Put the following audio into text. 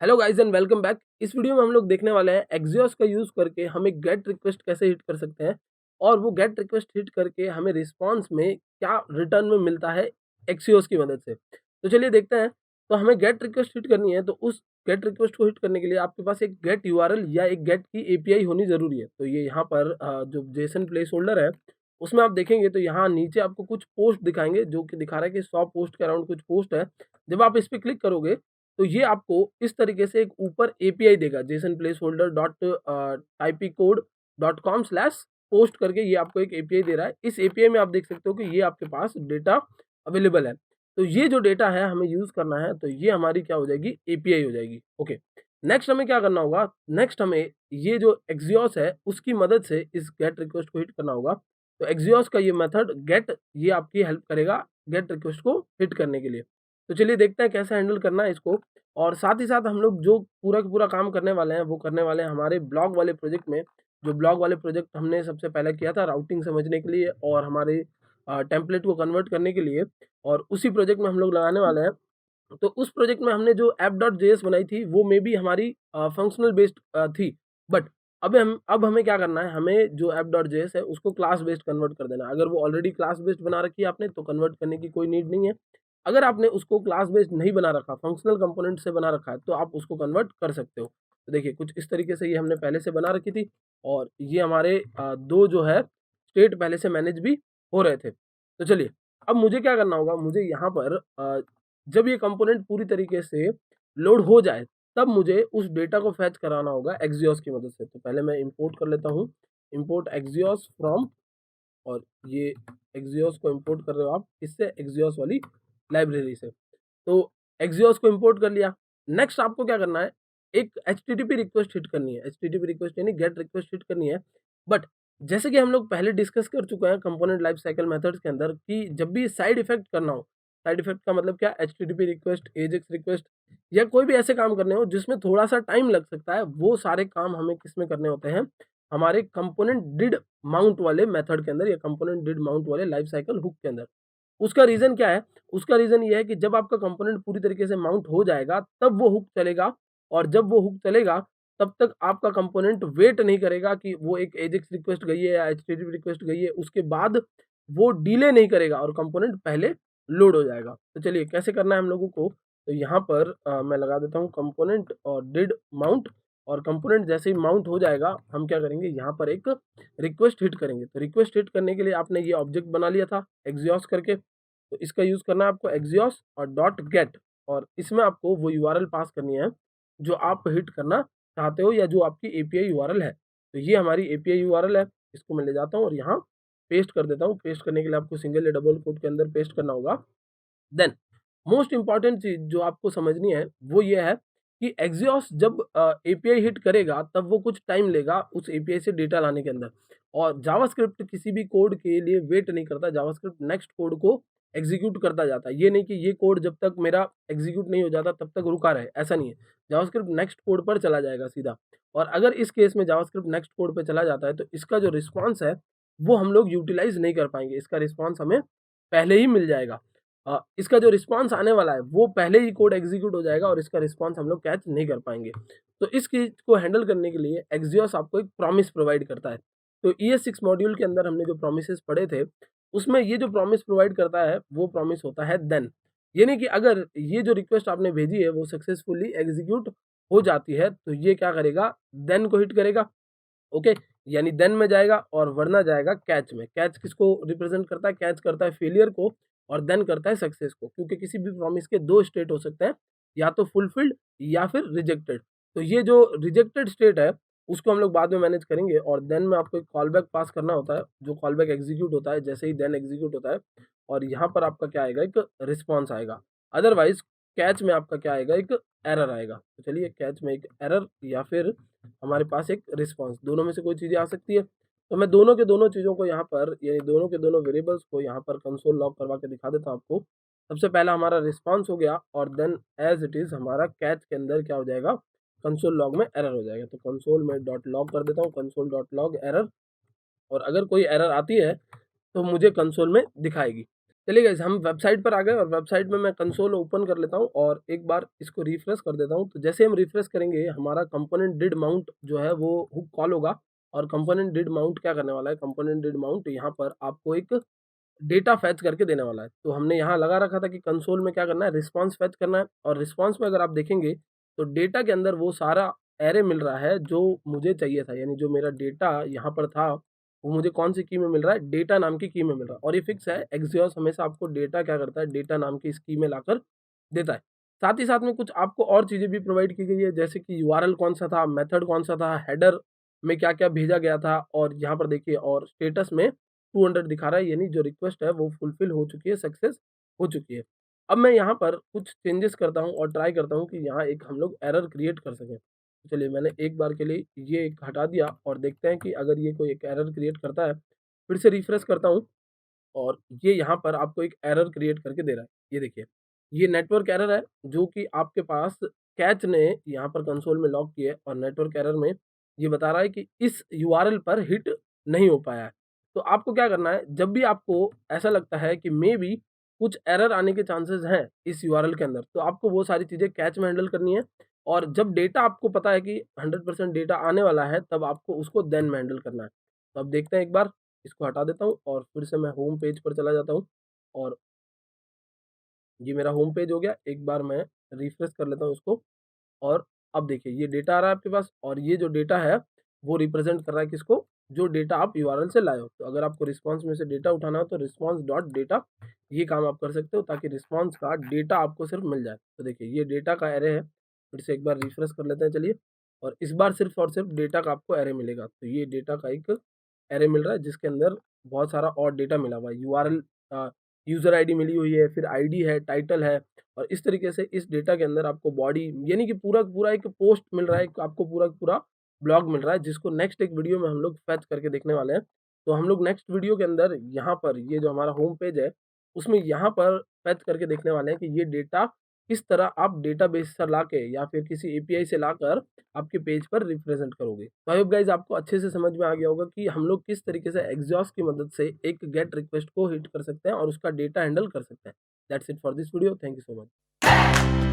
Hello guys and welcome back. इस video में हम लोग देखने वाले हैं एक्सियोस का यूज करके हम एक गेट रिक्वेस्ट कैसे हिट कर सकते हैं और वो गेट रिक्वेस्ट हिट करके हमें रिस्पांस में क्या रिटर्न में मिलता है एक्सियोस की मदद से। तो चलिए देखते हैं। तो हमें गेट रिक्वेस्ट हिट करनी है, तो उस गेट रिक्वेस्ट को हिट करने के लिए आपके पास एक गेट यूआरएल या एक गेट की एपीआई होनी जरूरी है। तो ये यहाँ पर जो जेसन प्लेस होल्डर है उसमें आप देखेंगे तो यहाँ नीचे आपको कुछ पोस्ट दिखाएंगे जो कि दिखा रहा है कि 100 पोस्ट के अराउंड कुछ पोस्ट है। जब आप इस पर क्लिक करोगे तो ये आपको इस तरीके से एक ऊपर एपीआई देगा, Jason place holder dot IP code dot com slash post करके ये आपको एक एपीआई दे रहा है। इस एपीआई में आप देख सकते हो कि ये आपके पास डेटा अवेलेबल है। तो ये जो डेटा है हमें यूज करना है, तो ये हमारी क्या हो जाएगी, एपीआई हो जाएगी। ओके, नेक्स्ट हमें क्या करना होगा, नेक्स्ट हमें ये जो एक्सियोस है उसकी मदद से इस गेट रिक्वेस्ट को हिट करना होगा। तो एक्सियोस का ये मेथड गेट ये आपकी हेल्प करेगा गेट रिक्वेस्ट को हिट करने के लिए। तो चलिए देखते हैं कैसे हैंडल करना है इसको। और साथ ही साथ हम लोग जो पूरा का पूरा काम करने वाले हैं वो करने वाले हैं हमारे ब्लॉग वाले प्रोजेक्ट में। जो ब्लॉग वाले प्रोजेक्ट हमने सबसे पहले किया था राउटिंग समझने के लिए और हमारे टेम्पलेट को कन्वर्ट करने के लिए, और उसी प्रोजेक्ट में हम लोग लगाने वाले हैं। तो उस प्रोजेक्ट में हमने जो ऐप डॉट जेएस बनाई थी वो मे बी हमारी फंक्शनल बेस्ड थी, बट अब हमें क्या करना है, हमें जो ऐप डॉट जेएस है उसको क्लास बेस्ड कन्वर्ट कर देना है। अगर वो ऑलरेडी क्लास बेस्ड बना रखी है आपने तो कन्वर्ट करने की कोई नीड नहीं है। अगर आपने उसको क्लास बेस्ड नहीं बना रखा, फंक्शनल कंपोनेंट से बना रखा है, तो आप उसको कन्वर्ट कर सकते हो। तो देखिए कुछ इस तरीके से ये हमने पहले से बना रखी थी और ये हमारे दो जो है स्टेट पहले से मैनेज भी हो रहे थे। तो चलिए अब मुझे क्या करना होगा, मुझे यहाँ पर जब ये कंपोनेंट पूरी तरीके से लोड हो जाए तब मुझे उस डेटा को फैच कराना होगा एक्सियोस की मदद से। तो पहले मैं इंपोर्ट कर लेता हूँ, इंपोर्ट एक्सियोस फ्रॉम, और ये एक्सियोस को इंपोर्ट कर रहे हो आप इससे, एक्सियोस वाली लाइब्रेरी से। तो एक्सियोस को इंपोर्ट कर लिया। नेक्स्ट आपको क्या करना है, एक एचटीटीपी रिक्वेस्ट हिट करनी है। एचटीटीपी रिक्वेस्ट यानी गेट रिक्वेस्ट हिट करनी है। बट जैसे कि हम लोग पहले डिस्कस कर चुके हैं कंपोनेंट लाइफ साइकिल मेथड्स के अंदर कि जब भी साइड इफेक्ट करना हो, साइड इफेक्ट का मतलब क्या, एचटीटीपी रिक्वेस्ट, एजेक्स रिक्वेस्ट या कोई भी ऐसे काम करने हो जिसमें थोड़ा सा टाइम लग सकता है, वो सारे काम हमें किस में करने होते हैं, हमारे कंपोनेंट डिड माउंट वाले मेथड के अंदर या कंपोनेंट डिड माउंट वाले लाइफ साइकिल हुक के अंदर। उसका रीजन क्या है, उसका रीजन ये है कि जब आपका कंपोनेंट पूरी तरीके से माउंट हो जाएगा तब वो हुक चलेगा, और जब वो हुक चलेगा तब तक आपका कंपोनेंट वेट नहीं करेगा कि वो एक एजेक्स रिक्वेस्ट गई है या एचटीटीपी रिक्वेस्ट गई है, उसके बाद वो डिले नहीं करेगा और कंपोनेंट पहले लोड हो जाएगा। तो चलिए कैसे करना है हम लोगों को, तो यहाँ पर मैं लगा देता हूँ कंपोनेंट और डिड माउंट, और कंपोनेंट जैसे ही माउंट हो जाएगा हम क्या करेंगे, यहाँ पर एक रिक्वेस्ट हिट करेंगे। तो रिक्वेस्ट हिट करने के लिए आपने ये ऑब्जेक्ट बना लिया था एक्सियोस करके, तो इसका यूज करना है आपको एक्सियोस और डॉट गेट, और इसमें आपको वो यूआरएल पास करनी है जो आप हिट करना चाहते हो या जो आपकी एपीआई यूआरएल है। तो ये हमारी एपीआई यूआरएल है, इसको मैं ले जाता हूँ और यहाँ पेस्ट कर देता हूँ। पेस्ट करने के लिए आपको सिंगल या डबल कोट के अंदर पेस्ट करना होगा। देन मोस्ट इंपॉर्टेंट चीज जो आपको समझनी है वो ये है कि एक्सियोस जब एपीआई हिट करेगा तब वो कुछ टाइम लेगा उस एपीआई से डेटा लाने के अंदर, और जावास्क्रिप्ट किसी भी कोड के लिए वेट नहीं करता। जावास्क्रिप्ट नेक्स्ट कोड को एग्जीक्यूट करता जाता है। ये नहीं कि ये कोड जब तक मेरा एग्जीक्यूट नहीं हो जाता तब तक रुका रहे, ऐसा नहीं है। जावास्क्रिप्ट नेक्स्ट कोड पर चला जाएगा सीधा, और अगर इस केस में जावास्क्रिप्ट नेक्स्ट कोड पर चला जाता है तो इसका जो रिस्पॉन्स है वो हम लोग यूटिलाइज नहीं कर पाएंगे। इसका रिस्पॉन्स हमें पहले ही मिल जाएगा। इसका जो रिस्पांस आने वाला है वो पहले ही कोड एग्जीक्यूट हो जाएगा और इसका रिस्पांस हम लोग कैच नहीं कर पाएंगे। तो इस चीज को हैंडल करने के लिए एक्सियोस आपको एक प्रॉमिस प्रोवाइड करता है। तो ES6 मॉड्यूल के अंदर हमने जो प्रोमिसेस पढ़े थे उसमें ये जो प्रॉमिस प्रोवाइड करता है वो प्रॉमिस होता है देन। ये नहीं कि अगर ये जो रिक्वेस्ट आपने भेजी है वो सक्सेसफुली एग्जीक्यूट हो जाती है तो ये क्या करेगा, देन को हिट करेगा। ओके, यानी देन में जाएगा और वरना जाएगा कैच में। कैच किसको रिप्रेजेंट करता है, कैच करता है फेलियर को और देन करता है सक्सेस को, क्योंकि किसी भी प्रॉमिस के दो स्टेट हो सकते हैं, या तो फुलफिल्ड या फिर रिजेक्टेड। तो ये जो रिजेक्टेड स्टेट है उसको हम लोग बाद में मैनेज करेंगे, और देन में आपको एक कॉल बैक पास करना होता है। जो कॉल बैक एग्जीक्यूट होता है जैसे ही देन एग्जीक्यूट होता है, और यहाँ पर आपका क्या आएगा, एक रिस्पॉन्स आएगा। अदरवाइज कैच में आपका क्या आएगा, एक एरर आएगा। तो चलिए कैच में एक एरर या फिर हमारे पास एक रिस्पॉन्स, दोनों में से कोई चीज़ें आ सकती है। तो मैं दोनों के दोनों चीज़ों को यहाँ पर, यानी दोनों के दोनों वेरिएबल्स को यहाँ पर कंसोल लॉग करवा के दिखा देता हूँ आपको। सबसे पहला हमारा रिस्पॉन्स हो गया, और देन एज इट इज़ हमारा कैच के अंदर क्या हो जाएगा, कंसोल लॉग में एरर हो जाएगा। तो कंसोल में डॉट लॉग कर देता हूँ, कंसोल डॉट लॉग एरर, और अगर कोई एरर आती है तो मुझे कंसोल में दिखाएगी। चलिए गाइस, हम वेबसाइट पर आ गए और वेबसाइट में मैं कंसोल ओपन कर लेता हूँ और एक बार इसको रिफ्रेश कर देता हूँ। तो जैसे हम रिफ्रेश करेंगे, हमारा कंपोनेंट डिड माउंट जो है वो हुक कॉल होगा और कंपोनेंट डिड माउंट क्या करने वाला है, कंपोनेंट डिड माउंट यहाँ पर आपको एक डेटा फेच करके देने वाला है। तो हमने यहाँ लगा रखा था कि कंसोल में क्या करना है, रिस्पॉन्स फेच करना है और रिस्पॉन्स में अगर आप देखेंगे तो डेटा के अंदर वो सारा एरे मिल रहा है जो मुझे चाहिए था, यानी जो मेरा डेटा यहाँ पर था वो मुझे कौन सी की में मिल रहा है, डेटा नाम की में मिल रहा है। और ये फिक्स है, एक्सियोस हमेशा आपको डेटा क्या करता है, डेटा नाम की इस की में लाकर देता है। साथ ही साथ में कुछ आपको और चीज़ें भी प्रोवाइड की गई है, जैसे कि यूआरएल कौन सा था, मेथड कौन सा था, हेडर में क्या-क्या भेजा गया था और यहाँ पर देखिए और स्टेटस में 200 दिखा रहा है, यानी जो रिक्वेस्ट है वो फुलफिल हो चुकी है, सक्सेस हो चुकी है। अब मैं यहाँ पर कुछ चेंजेस करता हूँ और ट्राई करता हूँ कि यहाँ एक हम लोग एरर क्रिएट कर सकें। तो चलिए, मैंने एक बार के लिए ये एक हटा दिया और देखते हैं कि अगर ये कोई एक एरर क्रिएट करता है। फिर से रिफ्रेश करता हूँ और ये यहाँ पर आपको एक एरर क्रिएट करके दे रहा है। ये देखिए, ये नेटवर्क एरर है जो कि आपके पास कैच ने यहाँ पर कंसोल में लॉग किया है और नेटवर्क एरर में ये बता रहा है कि इस यूआरएल पर हिट नहीं हो पाया है। तो आपको क्या करना है, जब भी आपको ऐसा लगता है कि मेबी कुछ एरर आने के चांसेस हैं इस यूआरएल के अंदर, तो आपको वो सारी चीज़ें कैच में हैंडल करनी है और जब डेटा आपको पता है कि 100% डेटा आने वाला है, तब आपको उसको देन में हैंडल करना है। तो अब देखते हैं एक बार, इसको हटा देता हूँ और फिर से मैं होम पेज पर चला जाता हूँ और ये मेरा होम पेज हो गया। एक बार मैं रिफ्रेश कर लेता हूँ इसको और अब देखिए ये डेटा आ रहा है आपके पास और ये जो डेटा है वो रिप्रेजेंट कर रहा है किसको? जो डेटा आप यूआरएल से लाए हो। तो अगर आपको रिस्पॉन्स में से डेटा उठाना हो तो रिस्पॉन्स डॉट डेटा ये काम आप कर सकते हो ताकि रिस्पॉन्स का डेटा आपको सिर्फ मिल जाए। तो देखिए ये डेटा का एरे है। फिर से एक बार रिफ्रेश कर लेते हैं चलिए और इस बार सिर्फ और सिर्फ डेटा का आपको एरे मिलेगा। तो ये डेटा का एक एरे मिल रहा है जिसके अंदर बहुत सारा और डेटा मिला हुआ है। यूआरएल यूज़र आईडी मिली हुई है, फिर आईडी है, टाइटल है और इस तरीके से इस डेटा के अंदर आपको बॉडी यानी कि पूरा पूरा एक पोस्ट मिल रहा है, एक आपको पूरा पूरा ब्लॉग मिल रहा है जिसको नेक्स्ट एक वीडियो में हम लोग फेच करके देखने वाले हैं। तो हम लोग नेक्स्ट वीडियो के अंदर यहाँ पर ये जो हमारा होम पेज है, उसमें यहाँ पर फेच करके देखने वाले हैं कि ये डेटा किस तरह आप डेटाबेस से लाके या फिर किसी एपीआई से लाकर आपके पेज पर रिप्रेजेंट करोगे। तो आई होप गाइस आपको अच्छे से समझ में आ गया होगा कि हम लोग किस तरीके से एग्जॉस्ट की मदद से एक गेट रिक्वेस्ट को हिट कर सकते हैं और उसका डेटा हैंडल कर सकते हैं। That's it for this video. Thank you so much.